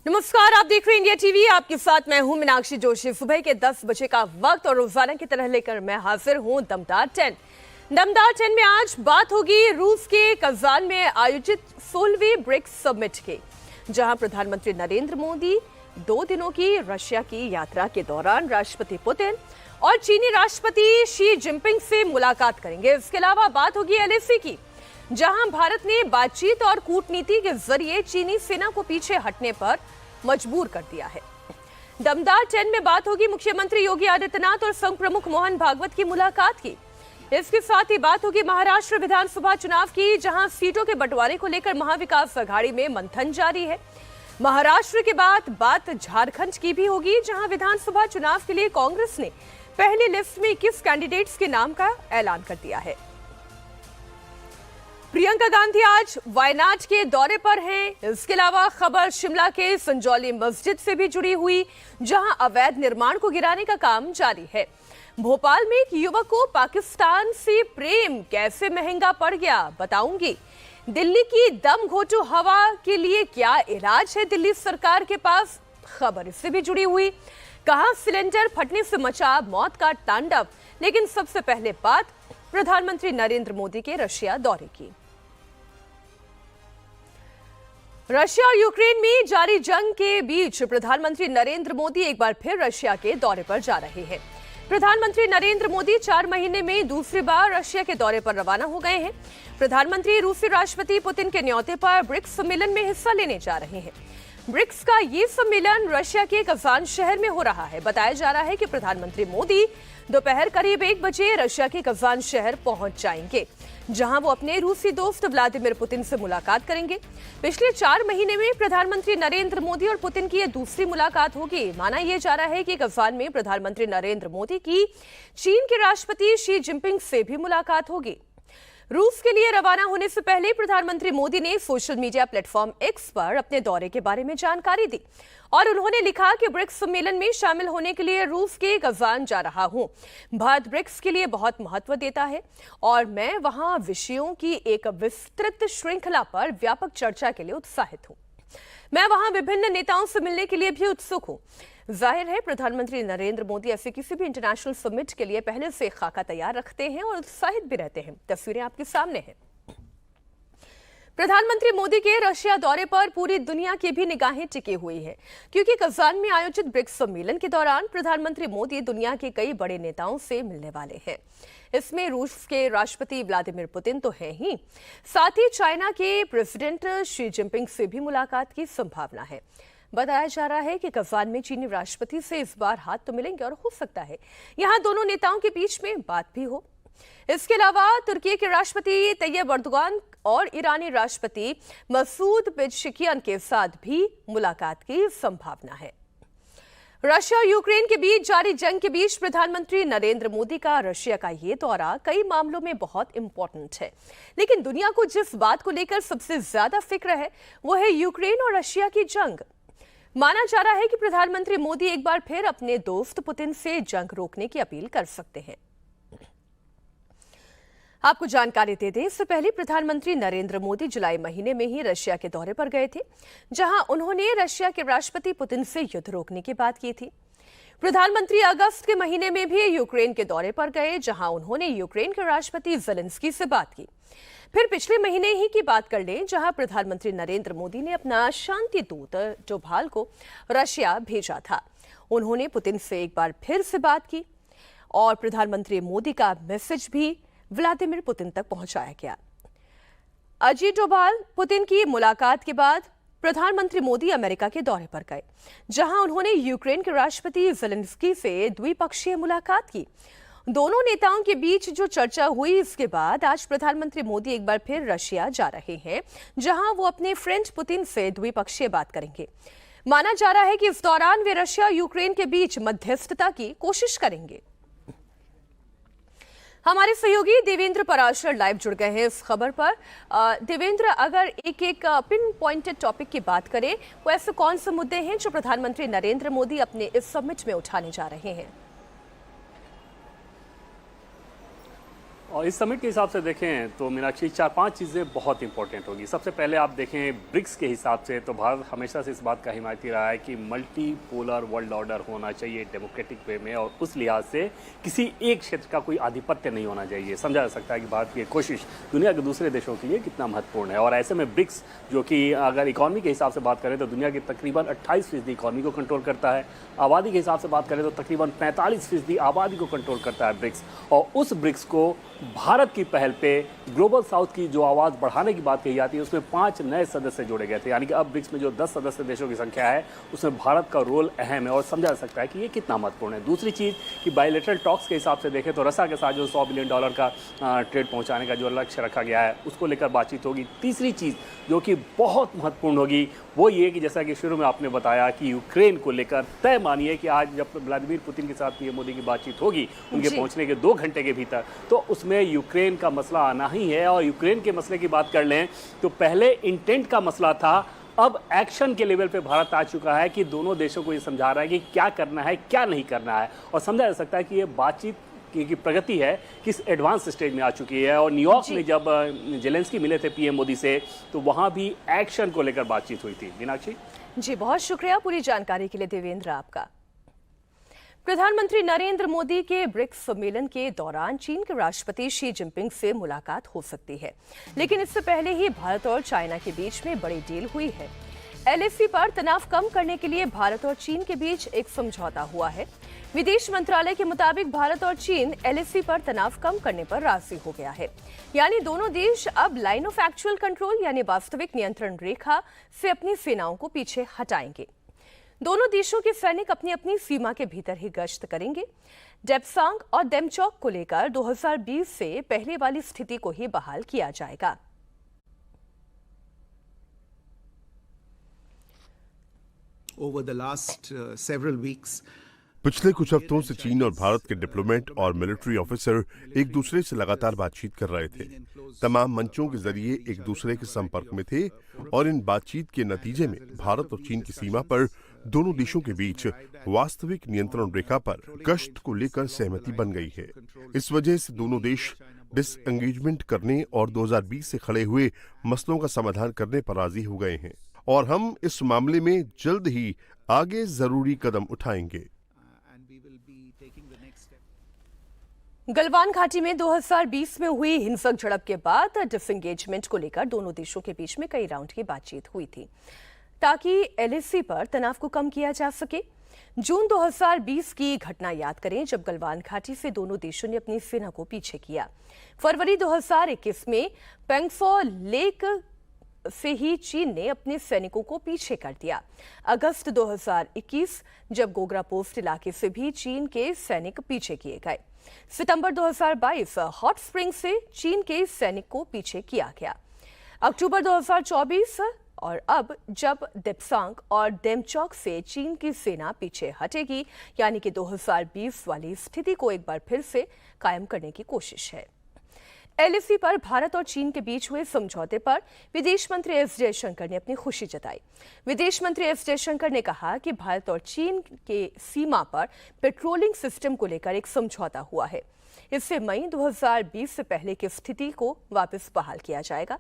नमस्कार, आप देख रहे हैं इंडिया टीवी। आपके साथ मैं हूं मीनाक्षी जोशी। सुबह के 10 बजे का वक्त और रोजाना की तरह लेकर मैं हाजिर हूं दमदार 10। दमदार 10 में आज बात होगी रूस के कजान में आयोजित 16वीं ब्रिक्स समिट की, जहां प्रधानमंत्री नरेंद्र मोदी 2 दिनों की रशिया की यात्रा के दौरान राष्ट्रपति पुतिन और चीनी राष्ट्रपति शी जिनपिंग से मुलाकात करेंगे। इसके अलावा बात होगी एलएसी की, जहां भारत ने बातचीत और कूटनीति के जरिए चीनी सेना को पीछे हटने पर मजबूर कर दिया है। दमदार 10 में बात होगी मुख्यमंत्री योगी आदित्यनाथ और संघ प्रमुख मोहन भागवत की मुलाकात की। इसके साथ ही बात होगी महाराष्ट्र विधानसभा चुनाव की, जहां सीटों के बंटवारे को लेकर महाविकास अघाड़ी में मंथन जारी है। महाराष्ट्र के बाद बात झारखंड की भी होगी, जहां विधानसभा चुनाव के लिए कांग्रेस ने पहली लिस्ट में 21 कैंडिडेट्स के नाम का ऐलान कर दिया है। प्रियंका गांधी आज वायनाड के दौरे पर हैं। इसके अलावा खबर शिमला के संजौली मस्जिद से भी जुड़ी हुई, जहां अवैध निर्माण को गिराने का काम जारी है। भोपाल में एक युवक को पाकिस्तान से प्रेम कैसे महंगा पड़ गया, बताऊंगी। दिल्ली की दम घोटू हवा के लिए क्या इलाज है दिल्ली सरकार के पास, खबर इससे भी जुड़ी हुई। कहां सिलेंडर फटने से मचा मौत का तांडव। लेकिन सबसे पहले बात प्रधानमंत्री नरेंद्र मोदी के रशिया दौरे की। रशिया और यूक्रेन में जारी जंग के बीच प्रधानमंत्री नरेंद्र मोदी एक बार फिर रशिया के दौरे पर जा रहे हैं। प्रधानमंत्री नरेंद्र मोदी 4 महीने में दूसरी बार रशिया के दौरे पर रवाना हो गए हैं। प्रधानमंत्री रूसी राष्ट्रपति पुतिन के न्योते पर ब्रिक्स सम्मेलन में हिस्सा लेने जा रहे हैं। ब्रिक्स का ये सम्मेलन रशिया के कजान शहर में हो रहा है। बताया जा रहा है कि प्रधानमंत्री मोदी दोपहर करीब 1 बजे रशिया के कजान शहर पहुंच जाएंगे, जहां वो अपने रूसी दोस्त व्लादिमीर पुतिन से मुलाकात करेंगे। पिछले 4 महीने में प्रधानमंत्री नरेंद्र मोदी और पुतिन की यह दूसरी मुलाकात होगी। माना यह जा रहा है कि कजान में प्रधानमंत्री नरेंद्र मोदी की चीन के राष्ट्रपति शी जिनपिंग से भी मुलाकात होगी। रूस के लिए रवाना होने से पहले प्रधानमंत्री मोदी ने सोशल मीडिया प्लेटफॉर्म एक्स पर अपने दौरे के बारे में जानकारी दी और उन्होंने लिखा कि ब्रिक्स सम्मेलन में शामिल होने के लिए रूस के कजान जा रहा हूं। भारत ब्रिक्स के लिए बहुत महत्व देता है और मैं वहां विषयों की एक विस्तृत श्रृंखला पर व्यापक चर्चा के लिए उत्साहित हूं। मैं वहां विभिन्न नेताओं से मिलने के लिए भी उत्सुक हूं। जाहिर है प्रधानमंत्री नरेंद्र मोदी ऐसे किसी भी इंटरनेशनल समिट के लिए पहले से खाका तैयार रखते हैं और उत्साहित भी रहते हैं। तस्वीरें आपके सामने हैं। प्रधानमंत्री मोदी के रशिया दौरे पर पूरी दुनिया की भी निगाहें टिकी हुई हैं, क्योंकि कजान में आयोजित ब्रिक्स सम्मेलन के दौरान प्रधानमंत्री मोदी दुनिया के कई बड़े नेताओं से मिलने वाले हैं। इसमें रूस के राष्ट्रपति व्लादिमीर पुतिन तो हैं ही, साथ ही चाइना के प्रेसिडेंट शी जिनपिंग से भी मुलाकात की संभावना है। बताया जा रहा है कि कजान में चीनी राष्ट्रपति से इस बार हाथ तो मिलेंगे और हो सकता है यहां दोनों नेताओं के बीच में बात भी हो। इसके अलावा तुर्की के राष्ट्रपति तैयब एर्दोगान और ईरानी राष्ट्रपति मसूद पेजेश्कियान के साथ भी मुलाकात की संभावना है। रशिया और यूक्रेन के बीच जारी जंग के बीच प्रधानमंत्री नरेंद्र मोदी का रशिया का ये दौरा कई मामलों में बहुत इंपॉर्टेंट है, लेकिन दुनिया को जिस बात को लेकर सबसे ज्यादा फिक्र है वो है यूक्रेन और रशिया की जंग। माना जा रहा है कि प्रधानमंत्री मोदी एक बार फिर अपने दोस्त पुतिन से जंग रोकने की अपील कर सकते हैं। आपको जानकारी दे दें, इससे पहले प्रधानमंत्री नरेंद्र मोदी जुलाई महीने में ही रशिया के दौरे पर गए थे, जहां उन्होंने रशिया के राष्ट्रपति पुतिन से युद्ध रोकने की बात की थी। प्रधानमंत्री अगस्त के महीने में भी यूक्रेन के दौरे पर गए, जहां उन्होंने यूक्रेन के राष्ट्रपति ज़ेलेंस्की से बात की। फिर पिछले महीने ही की बात कर लें, जहां प्रधानमंत्री नरेंद्र मोदी ने अपना शांति दूत डोभाल को रशिया भेजा था। उन्होंने पुतिन से एक बार फिर से बात की और प्रधानमंत्री मोदी का मैसेज भी व्लादिमीर पुतिन तक पहुंचाया गया। अजीत डोभाल पुतिन की मुलाकात के बाद प्रधानमंत्री मोदी अमेरिका के दौरे पर गए, जहां उन्होंने यूक्रेन के राष्ट्रपति ज़ेलेंस्की से द्विपक्षीय मुलाकात की। दोनों नेताओं के बीच जो चर्चा हुई, इसके बाद आज प्रधानमंत्री मोदी एक बार फिर रशिया जा रहे हैं, जहां वो अपने फ्रेंड पुतिन से द्विपक्षीय बात करेंगे। माना जा रहा है कि इस दौरान वे रशिया और यूक्रेन के बीच मध्यस्थता की कोशिश करेंगे। हमारे सहयोगी देवेंद्र पराशर लाइव जुड़ गए हैं इस खबर पर। देवेंद्र, अगर एक पिन पॉइंटेड टॉपिक की बात करें, वो ऐसे कौन से मुद्दे हैं जो प्रधानमंत्री नरेंद्र मोदी अपने इस समिट में उठाने जा रहे हैं? और इस समिट के हिसाब से देखें तो मीनाक्षी 4-5 चीज़ें बहुत इंपॉर्टेंट होगी। सबसे पहले आप देखें ब्रिक्स के हिसाब से तो भारत हमेशा से इस बात का हिमायती रहा है कि मल्टी पोलर वर्ल्ड ऑर्डर होना चाहिए डेमोक्रेटिक वे में, और उस लिहाज से किसी एक क्षेत्र का कोई आधिपत्य नहीं होना चाहिए। समझा जा सकता है कि भारत की कोशिश दुनिया के दूसरे देशों के लिए कितना महत्वपूर्ण है। और ऐसे में ब्रिक्स जो कि अगर इकॉनमी के हिसाब से बात करें तो दुनिया की तकरीबन 28% इकॉनमी को कंट्रोल करता है। आबादी के हिसाब से बात करें तो तकरीबन 45% आबादी को कंट्रोल करता है ब्रिक्स। और उस ब्रिक्स को भारत की पहल पे ग्लोबल साउथ की जो आवाज़ बढ़ाने की बात कही जाती है उसमें 5 नए सदस्य जोड़े गए थे, यानी कि अब ब्रिक्स में जो 10 सदस्य देशों की संख्या है उसमें भारत का रोल अहम है और समझा जा सकता है कि ये कितना महत्वपूर्ण है। दूसरी चीज़ कि बायलैटरल टॉक्स के हिसाब से देखें तो रसिया के साथ जो $100 बिलियन का ट्रेड पहुँचाने का जो लक्ष्य रखा गया है उसको लेकर बातचीत होगी। तीसरी चीज़ जो कि बहुत महत्वपूर्ण होगी वो ये कि जैसा कि शुरू में आपने बताया कि यूक्रेन को लेकर तय मानिए कि आज जब व्लादिमीर पुतिन के साथ पीएम मोदी की बातचीत होगी उनके पहुंचने के 2 घंटे के भीतर, तो उसमें यूक्रेन का मसला आना ही है। और यूक्रेन के मसले की बात कर लें तो पहले इंटेंट का मसला था, अब एक्शन के लेवल पे भारत आ चुका है कि दोनों देशों को ये समझा रहा है कि क्या करना है क्या नहीं करना है। और समझा जा सकता है कि ये बातचीत की प्रगति है किस एडवांस स्टेज में आ चुकी है। और न्यूयॉर्क में जब जेलेंस्की मिले थे पीएम मोदी से तो वहां भी एक्शन को लेकर बातचीत हुई थी। मीनाक्षी जी, बहुत शुक्रिया पूरी जानकारी के लिए देवेंद्र आपका। प्रधानमंत्री नरेंद्र मोदी के ब्रिक्स सम्मेलन के दौरान चीन के राष्ट्रपति शी जिनपिंग से मुलाकात हो सकती है, लेकिन इससे पहले ही भारत और चाइना के बीच में बड़ी डील हुई है। एलएसी पर तनाव कम करने के लिए भारत और चीन के बीच एक समझौता हुआ है। विदेश मंत्रालय के मुताबिक भारत और चीन एलएसी पर तनाव कम करने पर राजी हो गया है, यानी दोनों देश अब लाइन ऑफ एक्चुअल कंट्रोल यानी वास्तविक नियंत्रण रेखा से अपनी सेनाओं को पीछे हटाएंगे। दोनों देशों के सैनिक अपनी अपनी सीमा के भीतर ही गश्त करेंगे। डेप्सांग और डेमचौक को लेकर 2020 से पहले वाली स्थिति को ही बहाल किया जाएगा। Over the last several weeks, पिछले कुछ हफ्तों से चीन और भारत के डिप्लोमेट और मिलिट्री ऑफिसर एक दूसरे से लगातार बातचीत कर रहे थे। तमाम मंचों के जरिए एक दूसरे के संपर्क में थे और इन बातचीत के नतीजे में भारत और चीन की सीमा पर दोनों देशों के बीच वास्तविक नियंत्रण रेखा पर गश्त को लेकर सहमति बन गई है। इस वजह से दोनों देश डिसएंगेजमेंट करने और 2020 से खड़े हुए मसलों का समाधान करने पर राजी हो गए हैं और हम इस मामले में जल्द ही आगे जरूरी कदम उठाएंगे। गलवान घाटी में 2020 में हुई हिंसक झड़प के बाद डिसएंगेजमेंट को लेकर दोनों देशों के बीच में कई राउंड की बातचीत हुई थी ताकि एलएसी पर तनाव को कम किया जा सके। जून 2020 की घटना याद करें जब गलवान घाटी से दोनों देशों ने अपनी सेना को पीछे किया। फरवरी 2021 में पेंगफो लेक से ही चीन ने अपने सैनिकों को पीछे कर दिया। अगस्त 2021 जब गोगरा पोस्ट इलाके से भी चीन के सैनिक पीछे किए गए। सितंबर 2022 हॉट स्प्रिंग से चीन के सैनिक को पीछे किया गया। अक्टूबर 2024 और अब जब डेप्सांग और डेमचौक से चीन की सेना पीछे हटेगी, यानी कि 2020 वाली स्थिति को एक बार फिर से कायम करने की कोशिश है। एलएसी पर भारत और चीन के बीच हुए समझौते पर विदेश मंत्री एस जयशंकर ने अपनी खुशी जताई। विदेश मंत्री एस जयशंकर ने कहा कि भारत और चीन के सीमा पर पेट्रोलिंग सिस्टम को लेकर एक समझौता हुआ है। इससे मई 2020 से पहले की स्थिति को वापस बहाल किया जाएगा।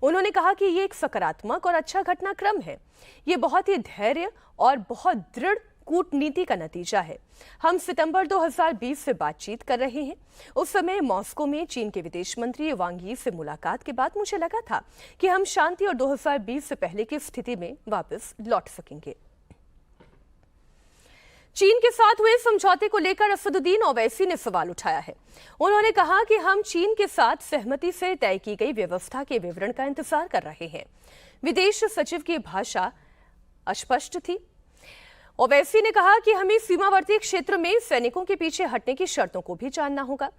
उन्होंने कहा कि ये एक सकारात्मक और अच्छा घटनाक्रम है। ये बहुत ही धैर्य और बहुत दृढ़ कूटनीति का नतीजा है। हम सितंबर 2020 से बातचीत कर रहे हैं। उस समय मॉस्को में चीन के विदेश मंत्री वांग यी से मुलाकात के बाद मुझे लगा था कि हम शांति और 2020 से पहले की स्थिति में वापस लौट सकेंगे। चीन के साथ हुए समझौते को लेकर असदुद्दीन ओवैसी ने सवाल उठाया है। उन्होंने कहा कि हम चीन के साथ सहमति से तय की गई व्यवस्था के विवरण का इंतजार कर रहे हैं। विदेश सचिव की भाषा अस्पष्ट थी। ओवैसी ने कहा कि हमें सीमावर्ती क्षेत्र में सैनिकों के पीछे हटने की शर्तों को भी जानना होगा।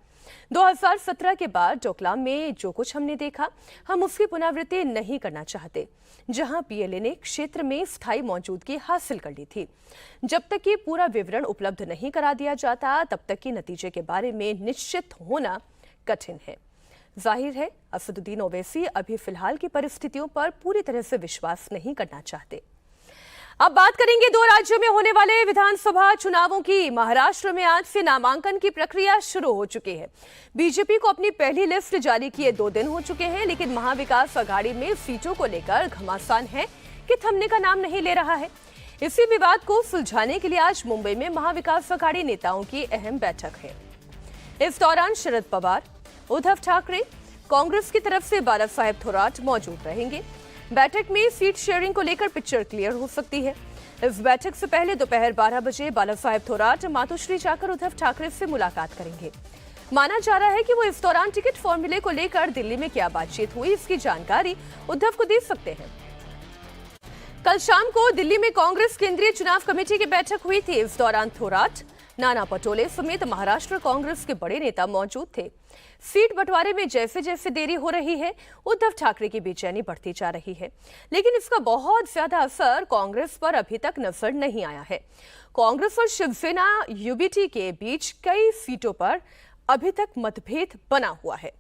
2017 के बाद डोकलाम में जो कुछ हमने देखा, हम उसकी पुनरावृत्ति नहीं करना चाहते, जहां पीएलए ने क्षेत्र में स्थायी मौजूदगी हासिल कर ली थी। जब तक कि पूरा विवरण उपलब्ध नहीं करा दिया जाता, तब तक कि नतीजे के बारे में निश्चित होना कठिन है। जाहिर है असदुद्दीन ओवैसी अभी फिलहाल की परिस्थितियों पर पूरी तरह से विश्वास नहीं करना चाहते। अब बात करेंगे दो राज्यों में होने वाले विधानसभा चुनावों की। महाराष्ट्र में आज से नामांकन की प्रक्रिया शुरू हो चुकी है। बीजेपी को अपनी पहली लिस्ट जारी किए 2 दिन हो चुके हैं, लेकिन महाविकास आघाड़ी में सीटों को लेकर घमासान है कि थमने का नाम नहीं ले रहा है। इसी विवाद को सुलझाने के लिए आज मुंबई में महाविकास आघाड़ी नेताओं की अहम बैठक है। इस दौरान शरद पवार, उद्धव ठाकरे, कांग्रेस की तरफ से बाला साहेब थोराट मौजूद रहेंगे। बैठक में सीट शेयरिंग को लेकर पिक्चर क्लियर हो सकती है। इस बैठक से पहले दोपहर 12 बजे बाला साहेब थोराट मातोश्री जाकर उद्धव ठाकरे से मुलाकात करेंगे। माना जा रहा है कि वो इस दौरान टिकट फॉर्मूले को लेकर दिल्ली में क्या बातचीत हुई, इसकी जानकारी उद्धव को दे सकते हैं। कल शाम को दिल्ली में कांग्रेस केंद्रीय चुनाव कमेटी की बैठक हुई थी। इस दौरान थोराट, नाना पटोले समेत महाराष्ट्र कांग्रेस के बड़े नेता मौजूद थे। सीट बंटवारे में जैसे जैसे देरी हो रही है, उद्धव ठाकरे की बेचैनी बढ़ती जा रही है, लेकिन इसका बहुत ज्यादा असर कांग्रेस पर अभी तक नजर नहीं आया है। कांग्रेस और शिवसेना यूबीटी के बीच कई सीटों पर अभी तक मतभेद बना हुआ है।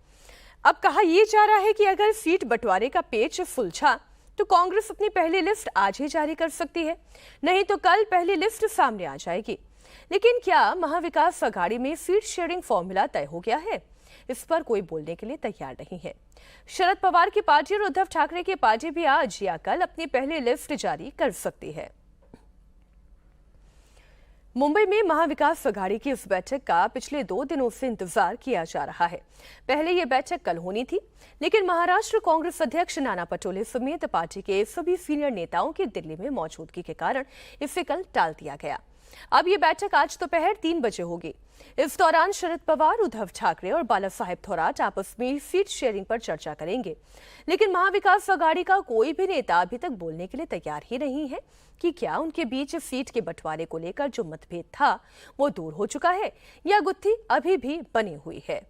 अब कहा यह जा रहा है कि अगर सीट बंटवारे का पेच सुलझा तो कांग्रेस अपनी पहली लिस्ट आज ही जारी कर सकती है, नहीं तो कल पहली लिस्ट सामने आ जाएगी। लेकिन क्या महाविकास आघाड़ी में सीट शेयरिंग फॉर्मूला तय हो गया है? इस पर कोई बोलने के लिए तैयार नहीं है। शरद पवार की पार्टी और उद्धव ठाकरे की पार्टी भी आज या कल अपनी पहली लिस्ट जारी कर सकती है। मुंबई में महाविकास आघाड़ी की इस बैठक का पिछले 2 दिनों से इंतजार किया जा रहा है। पहले यह बैठक कल होनी थी, लेकिन महाराष्ट्र कांग्रेस अध्यक्ष नाना पटोले समेत पार्टी के सभी सीनियर नेताओं की दिल्ली में मौजूदगी के कारण इसे कल टाल दिया गया। अब ये बैठक आज दोपहर 3 बजे होगी। इस दौरान शरद पवार, उद्धव ठाकरे और बाला साहेब थोराट आपस में सीट शेयरिंग पर चर्चा करेंगे, लेकिन महाविकास आघाड़ी का कोई भी नेता अभी तक बोलने के लिए तैयार ही नहीं है कि क्या उनके बीच सीट के बंटवारे को लेकर जो मतभेद था वो दूर हो चुका है या गुत्थी अभी भी बनी हुई है।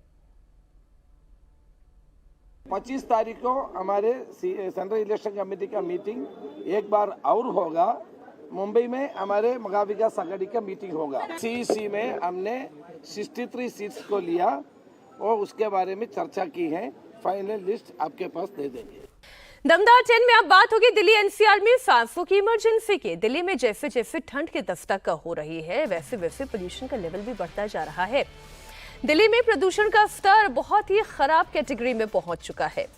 25 तारीख को हमारे सेंट्रल इलेक्शन कमेटी का मीटिंग एक बार और होगा। मुंबई में हमारे महाविकास आघाड़ी का मीटिंग होगा। सीईसी में हमने 63 सीट्स को लिया और उसके बारे में चर्चा की है। फाइनल लिस्ट आपके पास दे देंगे। दमदार 10 में अब बात होगी दिल्ली एनसीआर में सांसों की इमरजेंसी की। दिल्ली में जैसे जैसे ठंड की दस्तक हो रही है, वैसे वैसे पोल्यूशन का लेवल भी बढ़ता जा रहा है। दिल्ली में प्रदूषण का स्तर बहुत ही खराब कैटेगरी में पहुंच चुका है।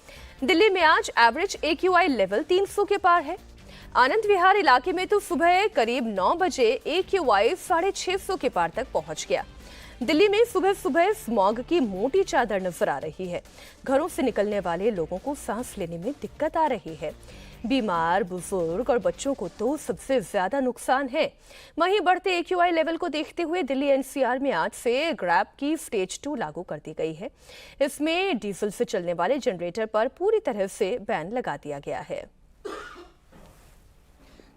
दिल्ली में आज एवरेज AQI लेवल 300 के पार है। आनंद विहार इलाके में तो सुबह करीब 9 बजे AQI 650 के पार तक पहुंच गया। दिल्ली में सुबह सुबह स्मॉग की मोटी चादर नजर आ रही है। घरों से निकलने वाले लोगों को सांस लेने में दिक्कत आ रही है। बीमार, बुजुर्ग और बच्चों को तो सबसे ज्यादा नुकसान है। वहीं बढ़ते AQI लेवल को देखते हुए दिल्ली एनसीआर में आज से ग्रैब की स्टेज 2 लागू कर दी गई है। इसमें डीजल से चलने वाले जनरेटर पर पूरी तरह से बैन लगा दिया गया है।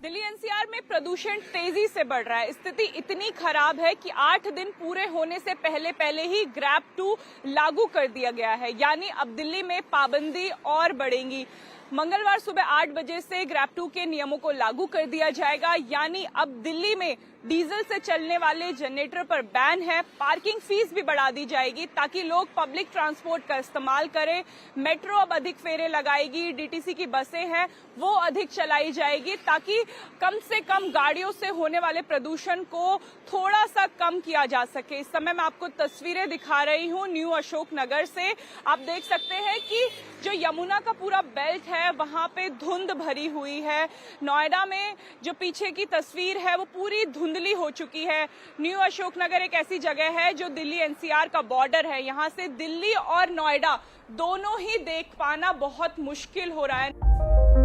दिल्ली एनसीआर में प्रदूषण तेजी से बढ़ रहा है। स्थिति इतनी खराब है कि 8 दिन पूरे होने से पहले ही ग्रैब 2 लागू कर दिया गया है, यानी अब दिल्ली में पाबंदी और बढ़ेंगी। मंगलवार सुबह 8 बजे से ग्रैब 2 के नियमों को लागू कर दिया जाएगा, यानी अब दिल्ली में डीजल से चलने वाले जनरेटर पर बैन है। पार्किंग फीस भी बढ़ा दी जाएगी ताकि लोग पब्लिक ट्रांसपोर्ट का इस्तेमाल करें। मेट्रो अब अधिक फेरे लगाएगी। डीटीसी की बसें हैं वो अधिक चलाई जाएगी ताकि कम से कम गाड़ियों से होने वाले प्रदूषण को थोड़ा सा कम किया जा सके। इस समय मैं आपको तस्वीरें दिखा रही हूँ न्यू अशोक नगर से। आप देख सकते हैं कि जो यमुना का पूरा बेल्ट है वहां पे धुंध भरी हुई है। नोएडा में जो पीछे की तस्वीर है वो पूरी धुंधली हो चुकी है। न्यू अशोक नगर एक ऐसी जगह है जो दिल्ली एनसीआर का बॉर्डर है। यहाँ से दिल्ली और नोएडा दोनों ही देख पाना बहुत मुश्किल हो रहा है।